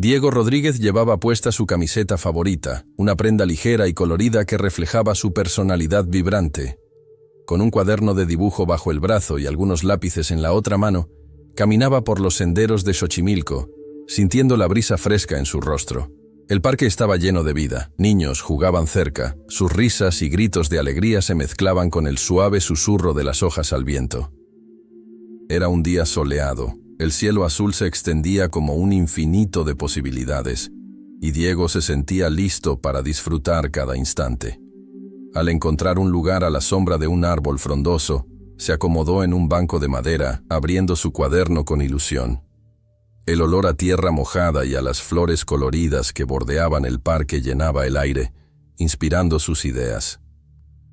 Diego Rodríguez llevaba puesta su camiseta favorita, una prenda ligera y colorida que reflejaba su personalidad vibrante. Con un cuaderno de dibujo bajo el brazo y algunos lápices en la otra mano, caminaba por los senderos de Xochimilco, sintiendo la brisa fresca en su rostro. El parque estaba lleno de vida, niños jugaban cerca, sus risas y gritos de alegría se mezclaban con el suave susurro de las hojas al viento. Era un día soleado, el cielo azul se extendía como un infinito de posibilidades, y Diego se sentía listo para disfrutar cada instante. Al encontrar un lugar a la sombra de un árbol frondoso, se acomodó en un banco de madera, abriendo su cuaderno con ilusión. El olor a tierra mojada y a las flores coloridas que bordeaban el parque llenaba el aire, inspirando sus ideas.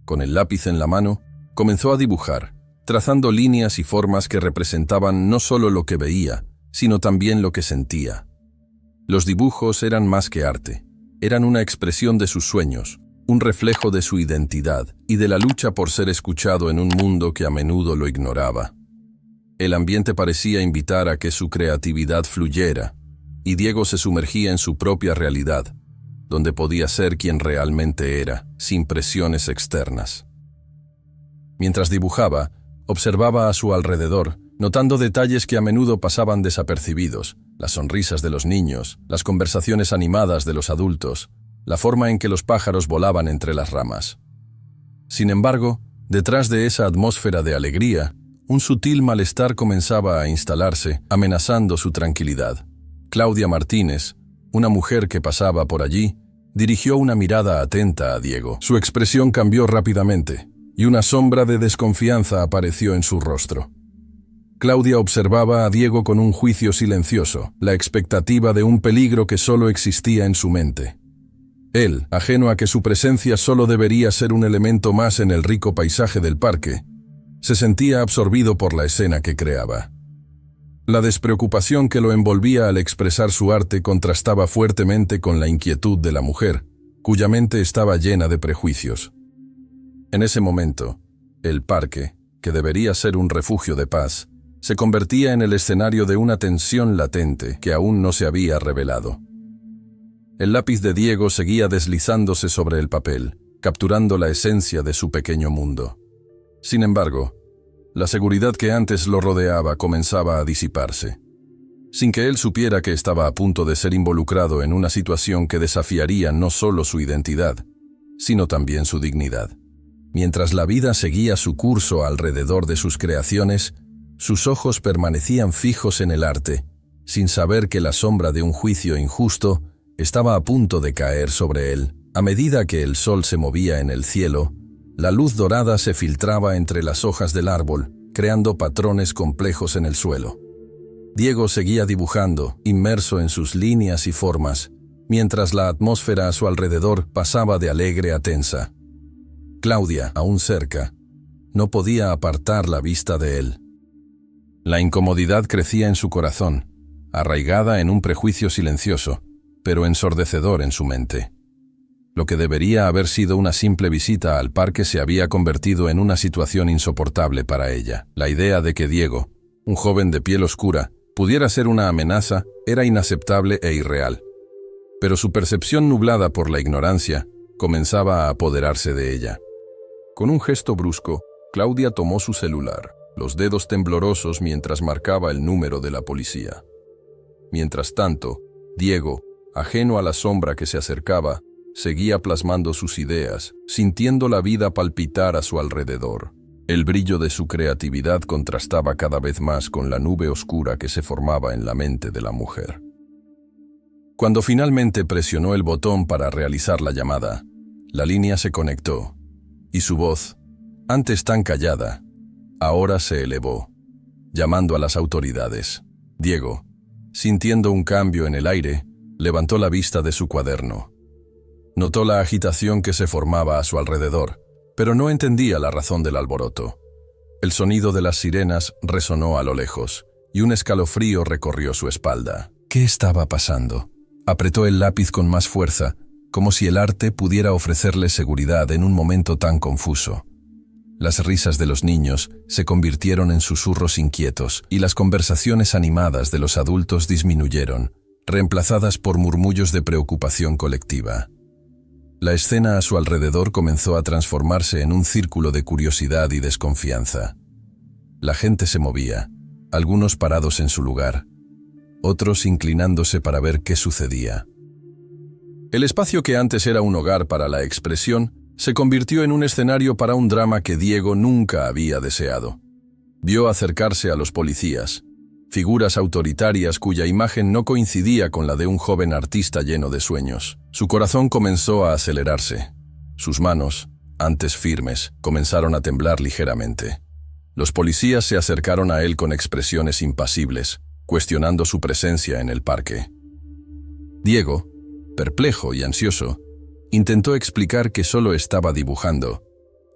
Con el lápiz en la mano, comenzó a dibujar, trazando líneas y formas que representaban no solo lo que veía, sino también lo que sentía. Los dibujos eran más que arte, eran una expresión de sus sueños, un reflejo de su identidad y de la lucha por ser escuchado en un mundo que a menudo lo ignoraba. El ambiente parecía invitar a que su creatividad fluyera, y Diego se sumergía en su propia realidad, donde podía ser quien realmente era, sin presiones externas. Mientras dibujaba, observaba a su alrededor, notando detalles que a menudo pasaban desapercibidos, las sonrisas de los niños, las conversaciones animadas de los adultos, la forma en que los pájaros volaban entre las ramas. Sin embargo, detrás de esa atmósfera de alegría, un sutil malestar comenzaba a instalarse, amenazando su tranquilidad. Claudia Martínez, una mujer que pasaba por allí, dirigió una mirada atenta a Diego. Su expresión cambió rápidamente, y una sombra de desconfianza apareció en su rostro. Claudia observaba a Diego con un juicio silencioso, la expectativa de un peligro que solo existía en su mente. Él, ajeno a que su presencia solo debería ser un elemento más en el rico paisaje del parque, se sentía absorbido por la escena que creaba. La despreocupación que lo envolvía al expresar su arte contrastaba fuertemente con la inquietud de la mujer, cuya mente estaba llena de prejuicios. En ese momento, el parque, que debería ser un refugio de paz, se convertía en el escenario de una tensión latente que aún no se había revelado. El lápiz de Diego seguía deslizándose sobre el papel, capturando la esencia de su pequeño mundo. Sin embargo, la seguridad que antes lo rodeaba comenzaba a disiparse, sin que él supiera que estaba a punto de ser involucrado en una situación que desafiaría no solo su identidad, sino también su dignidad. Mientras la vida seguía su curso alrededor de sus creaciones, sus ojos permanecían fijos en el arte, sin saber que la sombra de un juicio injusto estaba a punto de caer sobre él. A medida que el sol se movía en el cielo, la luz dorada se filtraba entre las hojas del árbol, creando patrones complejos en el suelo. Diego seguía dibujando, inmerso en sus líneas y formas, mientras la atmósfera a su alrededor pasaba de alegre a tensa. Claudia, aún cerca, no podía apartar la vista de él. La incomodidad crecía en su corazón, arraigada en un prejuicio silencioso, pero ensordecedor en su mente. Lo que debería haber sido una simple visita al parque se había convertido en una situación insoportable para ella. La idea de que Diego, un joven de piel oscura, pudiera ser una amenaza era inaceptable e irreal. Pero su percepción nublada por la ignorancia comenzaba a apoderarse de ella. Con un gesto brusco, Claudia tomó su celular, los dedos temblorosos mientras marcaba el número de la policía. Mientras tanto, Diego, ajeno a la sombra que se acercaba, seguía plasmando sus ideas, sintiendo la vida palpitar a su alrededor. El brillo de su creatividad contrastaba cada vez más con la nube oscura que se formaba en la mente de la mujer. Cuando finalmente presionó el botón para realizar la llamada, la línea se conectó, y su voz, antes tan callada, ahora se elevó, llamando a las autoridades. Diego, sintiendo un cambio en el aire, levantó la vista de su cuaderno. Notó la agitación que se formaba a su alrededor, pero no entendía la razón del alboroto. El sonido de las sirenas resonó a lo lejos, y un escalofrío recorrió su espalda. ¿Qué estaba pasando? Apretó el lápiz con más fuerza, como si el arte pudiera ofrecerle seguridad en un momento tan confuso. Las risas de los niños se convirtieron en susurros inquietos, y las conversaciones animadas de los adultos disminuyeron, reemplazadas por murmullos de preocupación colectiva. La escena a su alrededor comenzó a transformarse en un círculo de curiosidad y desconfianza. La gente se movía, algunos parados en su lugar, otros inclinándose para ver qué sucedía. El espacio que antes era un hogar para la expresión se convirtió en un escenario para un drama que Diego nunca había deseado. Vio acercarse a los policías, figuras autoritarias cuya imagen no coincidía con la de un joven artista lleno de sueños. Su corazón comenzó a acelerarse. Sus manos, antes firmes, comenzaron a temblar ligeramente. Los policías se acercaron a él con expresiones impasibles, cuestionando su presencia en el parque. Diego, perplejo y ansioso, intentó explicar que solo estaba dibujando,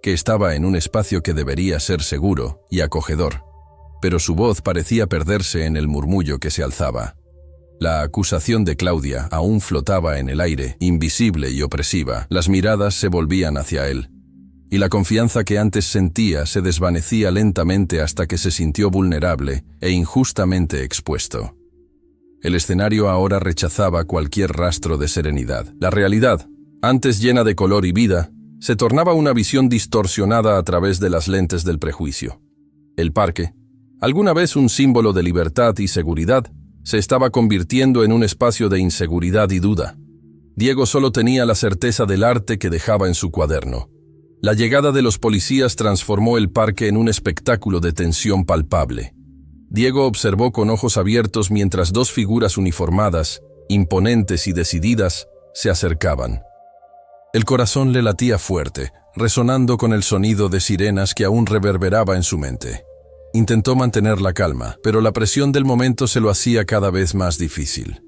que estaba en un espacio que debería ser seguro y acogedor, pero su voz parecía perderse en el murmullo que se alzaba. La acusación de Claudia aún flotaba en el aire, invisible y opresiva. Las miradas se volvían hacia él, y la confianza que antes sentía se desvanecía lentamente hasta que se sintió vulnerable e injustamente expuesto. El escenario ahora rechazaba cualquier rastro de serenidad. La realidad, antes llena de color y vida, se tornaba una visión distorsionada a través de las lentes del prejuicio. El parque, alguna vez un símbolo de libertad y seguridad, se estaba convirtiendo en un espacio de inseguridad y duda. Diego solo tenía la certeza del arte que dejaba en su cuaderno. La llegada de los policías transformó el parque en un espectáculo de tensión palpable. Diego observó con ojos abiertos mientras dos figuras uniformadas, imponentes y decididas, se acercaban. El corazón le latía fuerte, resonando con el sonido de sirenas que aún reverberaba en su mente. Intentó mantener la calma, pero la presión del momento se lo hacía cada vez más difícil.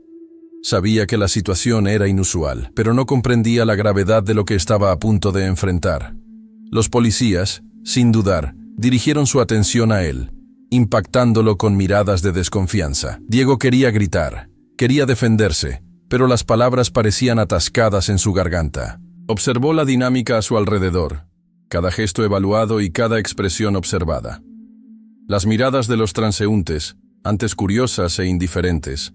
Sabía que la situación era inusual, pero no comprendía la gravedad de lo que estaba a punto de enfrentar. Los policías, sin dudar, dirigieron su atención a él, impactándolo con miradas de desconfianza. Diego quería gritar, quería defenderse, pero las palabras parecían atascadas en su garganta. Observó la dinámica a su alrededor, cada gesto evaluado y cada expresión observada. Las miradas de los transeúntes, antes curiosas e indiferentes,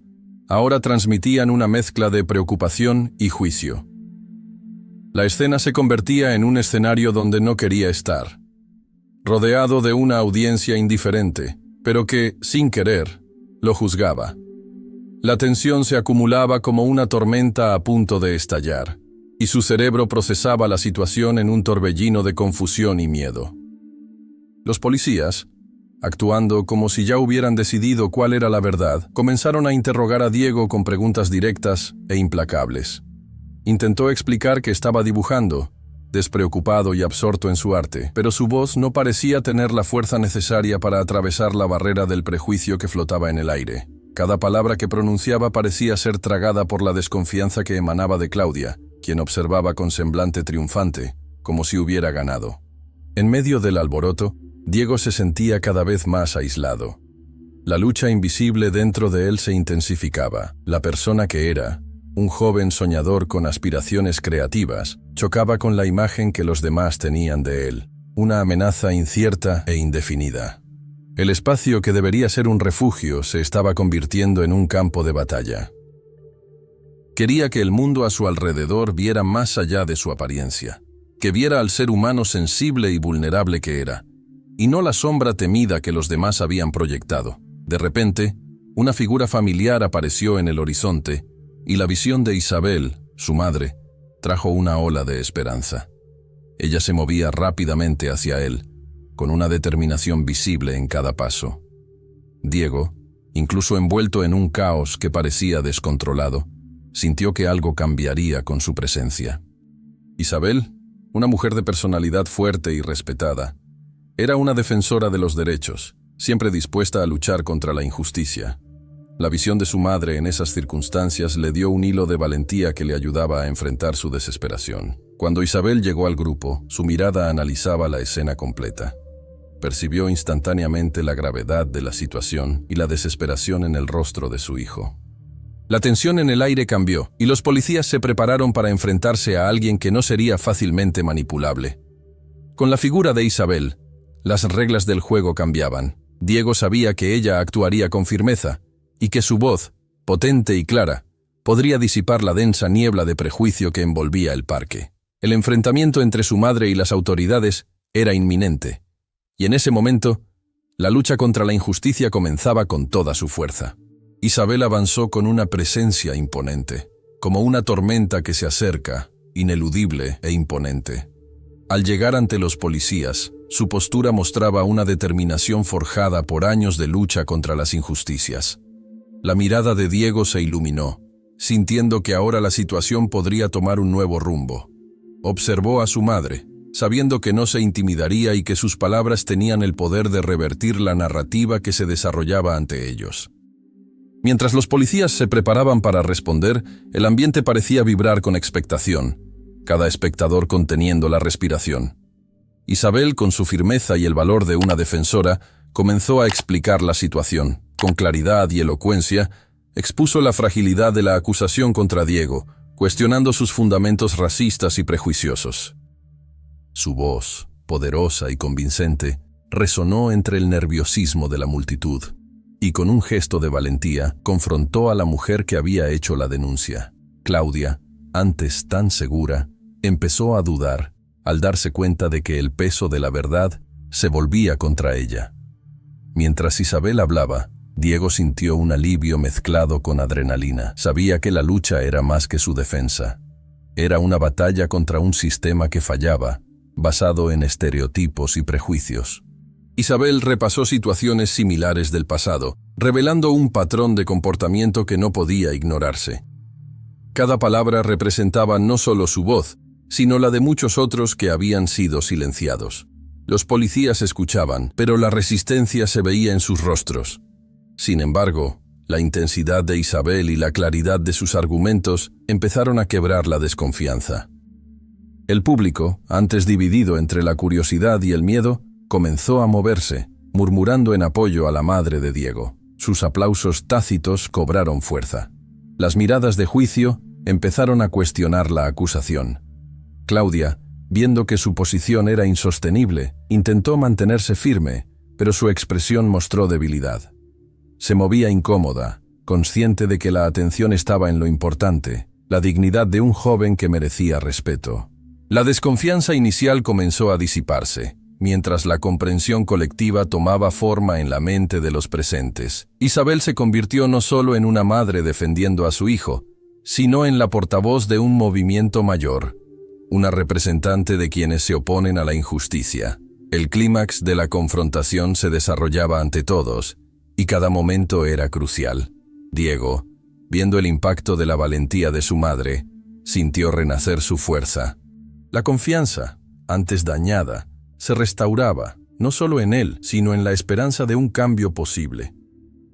ahora transmitían una mezcla de preocupación y juicio. La escena se convertía en un escenario donde no quería estar, rodeado de una audiencia indiferente, pero que, sin querer, lo juzgaba. La tensión se acumulaba como una tormenta a punto de estallar, y su cerebro procesaba la situación en un torbellino de confusión y miedo. Los policías, actuando como si ya hubieran decidido cuál era la verdad, comenzaron a interrogar a Diego con preguntas directas e implacables. Intentó explicar que estaba dibujando, despreocupado y absorto en su arte, pero su voz no parecía tener la fuerza necesaria para atravesar la barrera del prejuicio que flotaba en el aire. Cada palabra que pronunciaba parecía ser tragada por la desconfianza que emanaba de Claudia, quien observaba con semblante triunfante, como si hubiera ganado. En medio del alboroto, Diego se sentía cada vez más aislado. La lucha invisible dentro de él se intensificaba. La persona que era, un joven soñador con aspiraciones creativas, chocaba con la imagen que los demás tenían de él, una amenaza incierta e indefinida. El espacio que debería ser un refugio se estaba convirtiendo en un campo de batalla. Quería que el mundo a su alrededor viera más allá de su apariencia, que viera al ser humano sensible y vulnerable que era, y no la sombra temida que los demás habían proyectado. De repente, una figura familiar apareció en el horizonte, y la visión de Isabel, su madre, trajo una ola de esperanza. Ella se movía rápidamente hacia él, con una determinación visible en cada paso. Diego, incluso envuelto en un caos que parecía descontrolado, sintió que algo cambiaría con su presencia. Isabel, una mujer de personalidad fuerte y respetada, era una defensora de los derechos, siempre dispuesta a luchar contra la injusticia. La visión de su madre en esas circunstancias le dio un hilo de valentía que le ayudaba a enfrentar su desesperación. Cuando Isabel llegó al grupo, su mirada analizaba la escena completa. Percibió instantáneamente la gravedad de la situación y la desesperación en el rostro de su hijo. La tensión en el aire cambió, y los policías se prepararon para enfrentarse a alguien que no sería fácilmente manipulable. Con la figura de Isabel, las reglas del juego cambiaban. Diego sabía que ella actuaría con firmeza, y que su voz, potente y clara, podría disipar la densa niebla de prejuicio que envolvía el parque. El enfrentamiento entre su madre y las autoridades era inminente, y en ese momento, la lucha contra la injusticia comenzaba con toda su fuerza. Isabel avanzó con una presencia imponente, como una tormenta que se acerca, ineludible e imponente. Al llegar ante los policías, su postura mostraba una determinación forjada por años de lucha contra las injusticias. La mirada de Diego se iluminó, sintiendo que ahora la situación podría tomar un nuevo rumbo. Observó a su madre, sabiendo que no se intimidaría y que sus palabras tenían el poder de revertir la narrativa que se desarrollaba ante ellos. Mientras los policías se preparaban para responder, el ambiente parecía vibrar con expectación, cada espectador conteniendo la respiración. Isabel, con su firmeza y el valor de una defensora, comenzó a explicar la situación. Con claridad y elocuencia, expuso la fragilidad de la acusación contra Diego, cuestionando sus fundamentos racistas y prejuiciosos. Su voz, poderosa y convincente, resonó entre el nerviosismo de la multitud, y con un gesto de valentía confrontó a la mujer que había hecho la denuncia. Claudia, antes tan segura, empezó a dudar al darse cuenta de que el peso de la verdad se volvía contra ella. Mientras Isabel hablaba, Diego sintió un alivio mezclado con adrenalina. Sabía que la lucha era más que su defensa. Era una batalla contra un sistema que fallaba, basado en estereotipos y prejuicios. Isabel repasó situaciones similares del pasado, revelando un patrón de comportamiento que no podía ignorarse. Cada palabra representaba no solo su voz, sino la de muchos otros que habían sido silenciados. Los policías escuchaban, pero la resistencia se veía en sus rostros. Sin embargo, la intensidad de Isabel y la claridad de sus argumentos empezaron a quebrar la desconfianza. El público, antes dividido entre la curiosidad y el miedo, comenzó a moverse, murmurando en apoyo a la madre de Diego. Sus aplausos tácitos cobraron fuerza. Las miradas de juicio empezaron a cuestionar la acusación. Claudia, viendo que su posición era insostenible, intentó mantenerse firme, pero su expresión mostró debilidad. Se movía incómoda, consciente de que la atención estaba en lo importante, la dignidad de un joven que merecía respeto. La desconfianza inicial comenzó a disiparse, mientras la comprensión colectiva tomaba forma en la mente de los presentes. Isabel se convirtió no solo en una madre defendiendo a su hijo, sino en la portavoz de un movimiento mayor, una representante de quienes se oponen a la injusticia. El clímax de la confrontación se desarrollaba ante todos, y cada momento era crucial. Diego, viendo el impacto de la valentía de su madre, sintió renacer su fuerza. La confianza, antes dañada, se restauraba, no solo en él, sino en la esperanza de un cambio posible.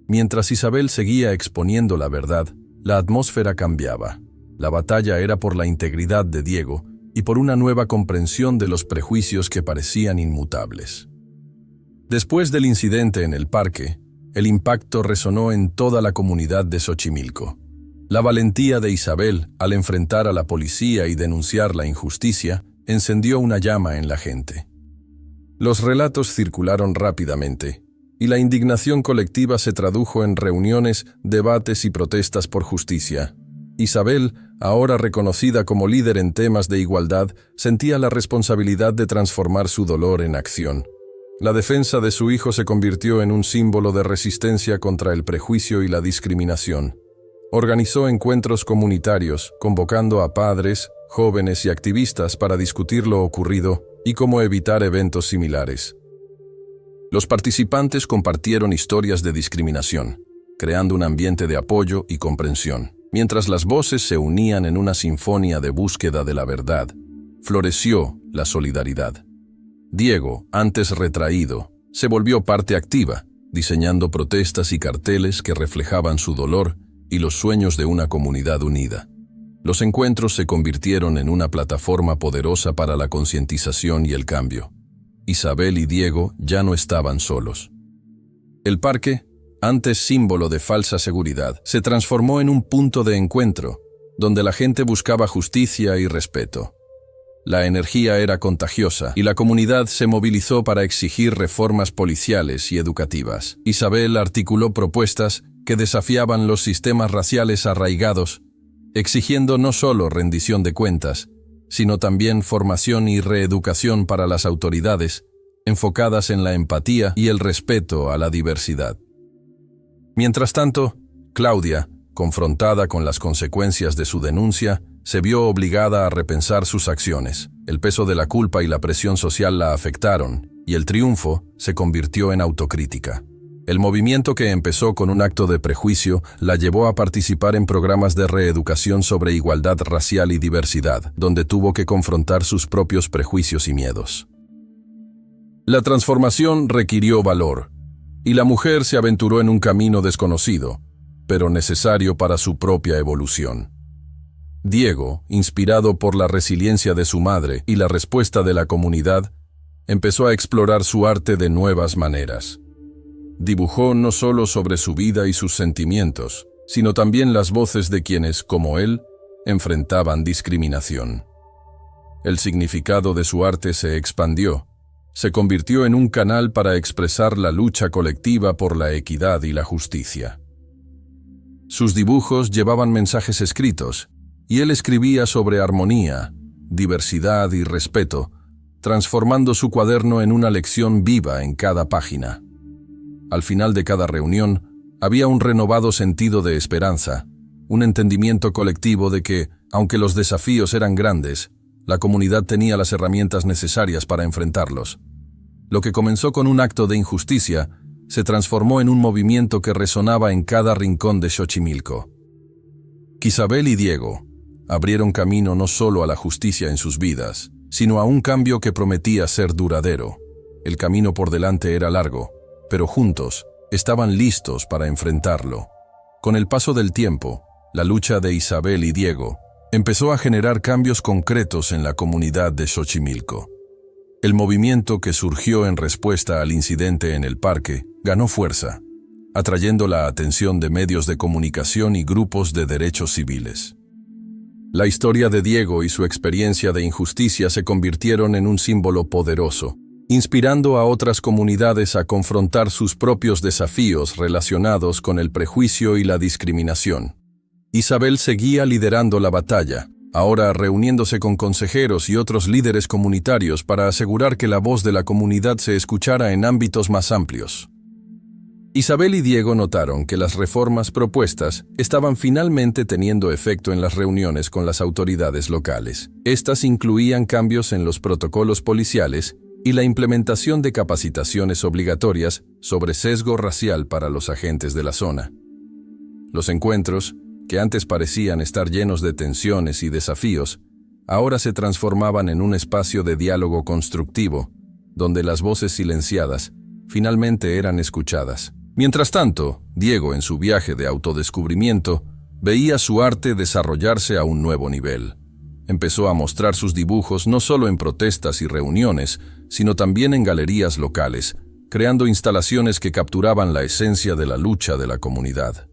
Mientras Isabel seguía exponiendo la verdad, la atmósfera cambiaba. La batalla era por la integridad de Diego y por una nueva comprensión de los prejuicios que parecían inmutables. Después del incidente en el parque, el impacto resonó en toda la comunidad de Xochimilco. La valentía de Isabel, al enfrentar a la policía y denunciar la injusticia, encendió una llama en la gente. Los relatos circularon rápidamente, y la indignación colectiva se tradujo en reuniones, debates y protestas por justicia. Isabel, ahora reconocida como líder en temas de igualdad, sentía la responsabilidad de transformar su dolor en acción. La defensa de su hijo se convirtió en un símbolo de resistencia contra el prejuicio y la discriminación. Organizó encuentros comunitarios, convocando a padres, jóvenes y activistas para discutir lo ocurrido y cómo evitar eventos similares. Los participantes compartieron historias de discriminación, creando un ambiente de apoyo y comprensión. Mientras las voces se unían en una sinfonía de búsqueda de la verdad, floreció la solidaridad. Diego, antes retraído, se volvió parte activa, diseñando protestas y carteles que reflejaban su dolor y los sueños de una comunidad unida. Los encuentros se convirtieron en una plataforma poderosa para la concientización y el cambio. Isabel y Diego ya no estaban solos. El parque, antes símbolo de falsa seguridad, se transformó en un punto de encuentro, donde la gente buscaba justicia y respeto. La energía era contagiosa y la comunidad se movilizó para exigir reformas policiales y educativas. Isabel articuló propuestas que desafiaban los sistemas raciales arraigados, exigiendo no solo rendición de cuentas, sino también formación y reeducación para las autoridades, enfocadas en la empatía y el respeto a la diversidad. Mientras tanto, Claudia, confrontada con las consecuencias de su denuncia, se vio obligada a repensar sus acciones. El peso de la culpa y la presión social la afectaron, y el triunfo se convirtió en autocrítica. El movimiento, que empezó con un acto de prejuicio, la llevó a participar en programas de reeducación sobre igualdad racial y diversidad, donde tuvo que confrontar sus propios prejuicios y miedos. La transformación requirió valor, y la mujer se aventuró en un camino desconocido, pero necesario para su propia evolución. Diego, inspirado por la resiliencia de su madre y la respuesta de la comunidad, empezó a explorar su arte de nuevas maneras. Dibujó no solo sobre su vida y sus sentimientos, sino también las voces de quienes, como él, enfrentaban discriminación. El significado de su arte se expandió, se convirtió en un canal para expresar la lucha colectiva por la equidad y la justicia. Sus dibujos llevaban mensajes escritos, y él escribía sobre armonía, diversidad y respeto, transformando su cuaderno en una lección viva en cada página. Al final de cada reunión, había un renovado sentido de esperanza, un entendimiento colectivo de que, aunque los desafíos eran grandes, la comunidad tenía las herramientas necesarias para enfrentarlos. Lo que comenzó con un acto de injusticia se transformó en un movimiento que resonaba en cada rincón de Xochimilco. Isabel y Diego abrieron camino no solo a la justicia en sus vidas, sino a un cambio que prometía ser duradero. El camino por delante era largo, pero juntos estaban listos para enfrentarlo. Con el paso del tiempo, la lucha de Isabel y Diego empezó a generar cambios concretos en la comunidad de Xochimilco. El movimiento, que surgió en respuesta al incidente en el parque, ganó fuerza, atrayendo la atención de medios de comunicación y grupos de derechos civiles. La historia de Diego y su experiencia de injusticia se convirtieron en un símbolo poderoso, inspirando a otras comunidades a confrontar sus propios desafíos relacionados con el prejuicio y la discriminación. Isabel seguía liderando la batalla, ahora reuniéndose con consejeros y otros líderes comunitarios para asegurar que la voz de la comunidad se escuchara en ámbitos más amplios. Isabel y Diego notaron que las reformas propuestas estaban finalmente teniendo efecto en las reuniones con las autoridades locales. Estas incluían cambios en los protocolos policiales y la implementación de capacitaciones obligatorias sobre sesgo racial para los agentes de la zona. Los encuentros, que antes parecían estar llenos de tensiones y desafíos, ahora se transformaban en un espacio de diálogo constructivo, donde las voces silenciadas finalmente eran escuchadas. Mientras tanto, Diego, en su viaje de autodescubrimiento, veía su arte desarrollarse a un nuevo nivel. Empezó a mostrar sus dibujos no solo en protestas y reuniones, sino también en galerías locales, creando instalaciones que capturaban la esencia de la lucha de la comunidad.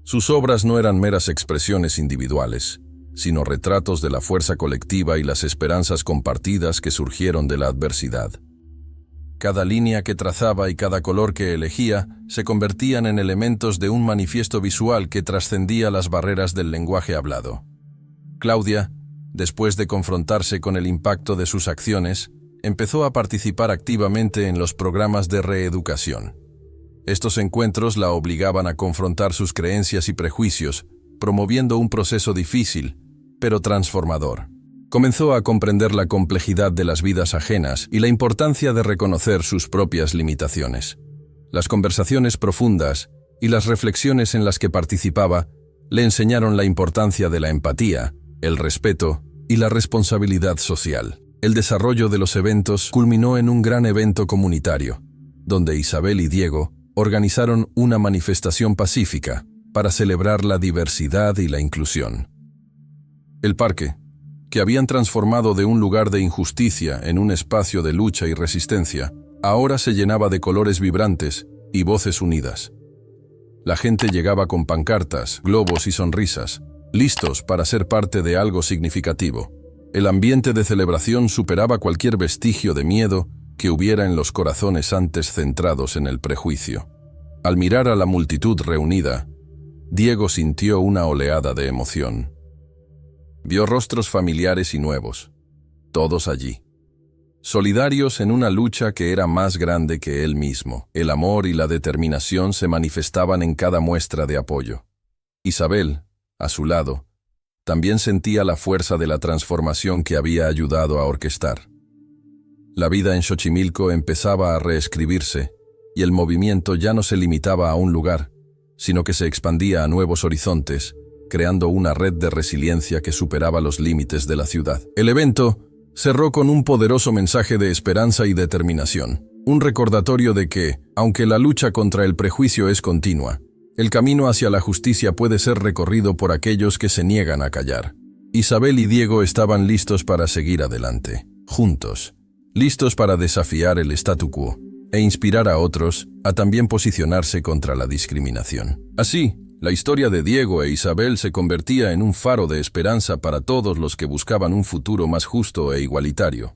Sus obras no eran meras expresiones individuales, sino retratos de la fuerza colectiva y las esperanzas compartidas que surgieron de la adversidad. Cada línea que trazaba y cada color que elegía se convertían en elementos de un manifiesto visual que trascendía las barreras del lenguaje hablado. Claudia, después de confrontarse con el impacto de sus acciones, empezó a participar activamente en los programas de reeducación. Estos encuentros la obligaban a confrontar sus creencias y prejuicios, promoviendo un proceso difícil, pero transformador. Comenzó a comprender la complejidad de las vidas ajenas y la importancia de reconocer sus propias limitaciones. Las conversaciones profundas y las reflexiones en las que participaba le enseñaron la importancia de la empatía, el respeto y la responsabilidad social. El desarrollo de los eventos culminó en un gran evento comunitario, donde Isabel y Diego organizaron una manifestación pacífica para celebrar la diversidad y la inclusión. El parque, que habían transformado de un lugar de injusticia en un espacio de lucha y resistencia, ahora se llenaba de colores vibrantes y voces unidas. La gente llegaba con pancartas, globos y sonrisas, listos para ser parte de algo significativo. El ambiente de celebración superaba cualquier vestigio de miedo que hubiera en los corazones antes centrados en el prejuicio. Al mirar a la multitud reunida, Diego sintió una oleada de emoción. Vio rostros familiares y nuevos, todos allí, solidarios en una lucha que era más grande que él mismo. El amor y la determinación se manifestaban en cada muestra de apoyo. Isabel, a su lado, también sentía la fuerza de la transformación que había ayudado a orquestar. La vida en Xochimilco empezaba a reescribirse, y el movimiento ya no se limitaba a un lugar, sino que se expandía a nuevos horizontes, creando una red de resiliencia que superaba los límites de la ciudad. El evento cerró con un poderoso mensaje de esperanza y determinación, un recordatorio de que, aunque la lucha contra el prejuicio es continua, el camino hacia la justicia puede ser recorrido por aquellos que se niegan a callar. Isabel y Diego estaban listos para seguir adelante, juntos, listos para desafiar el statu quo e inspirar a otros a también posicionarse contra la discriminación. Así, la historia de Diego e Isabel se convertía en un faro de esperanza para todos los que buscaban un futuro más justo e igualitario.